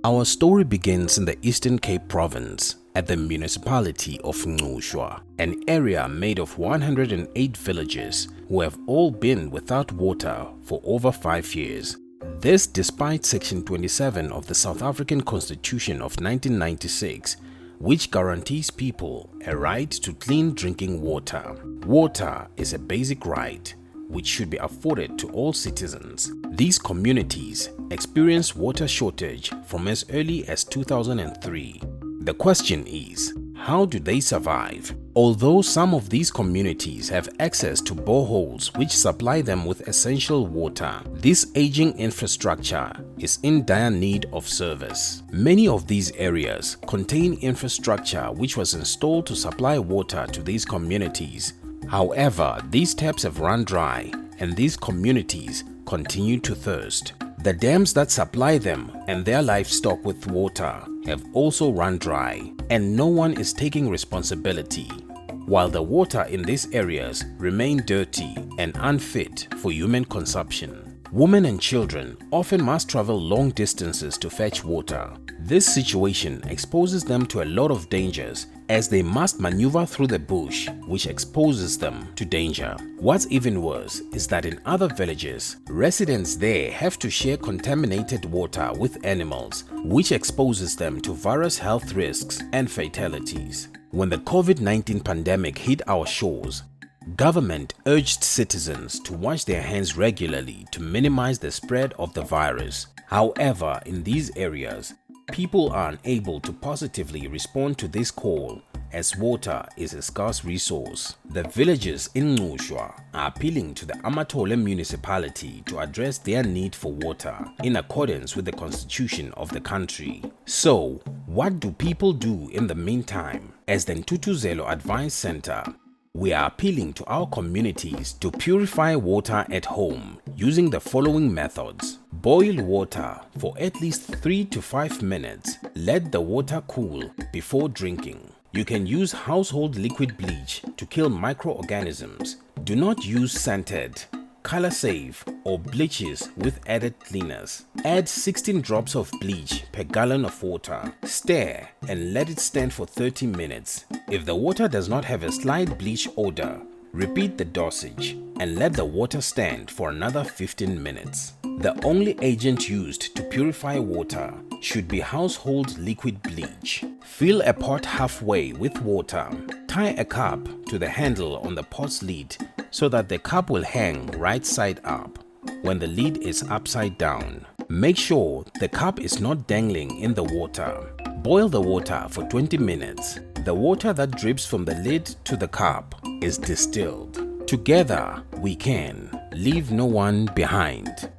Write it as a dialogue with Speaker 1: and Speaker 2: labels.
Speaker 1: Our story begins in the Eastern Cape Province at the municipality of Nthutuzelo, an area made of 108 villages who have all been without water for over 5 years. This despite Section 27 of the South African Constitution of 1996, which guarantees people a right to clean drinking water. Water is a basic right which should be afforded to all citizens. These communities experience water shortage from as early as 2003. The question is, how do they survive? Although some of these communities have access to boreholes which supply them with essential water, this aging infrastructure is in dire need of service. Many of these areas contain infrastructure which was installed to supply water to these communities. However, these taps have run dry and these communities continue to thirst. The dams that supply them and their livestock with water have also run dry, and no one is taking responsibility, while the water in these areas remain dirty and unfit for human consumption. Women and children often must travel long distances to fetch water. This situation exposes them to a lot of dangers as they must maneuver through the bush, which exposes them to danger. What's even worse is that in other villages, residents there have to share contaminated water with animals, which exposes them to various health risks and fatalities. When the COVID-19 pandemic hit our shores, government urged citizens to wash their hands regularly to minimize the spread of the virus. However, in these areas, people are unable to positively respond to this call as water is a scarce resource. The villagers in Nthutuzelo are appealing to the Amatole municipality to address their need for water in accordance with the constitution of the country. So, what do people do in the meantime? As the Nthutuzelo Advice Center, we are appealing to our communities to purify water at home using the following methods. Boil water for at least 3 to 5 minutes. Let the water cool before drinking. You can use household liquid bleach to kill microorganisms. Do not use scented, color safe or bleaches with added cleaners. Add 16 drops of bleach per gallon of water. Stir and let it stand for 30 minutes. If the water does not have a slight bleach odor, repeat the dosage and let the water stand for another 15 minutes. The only agent used to purify water should be household liquid bleach. Fill a pot halfway with water. Tie a cup to the handle on the pot's lid so that the cup will hang right side up when the lid is upside down. Make sure the cup is not dangling in the water. Boil the water for 20 minutes. The water that drips from the lid to the cup is distilled. Together we can leave no one behind.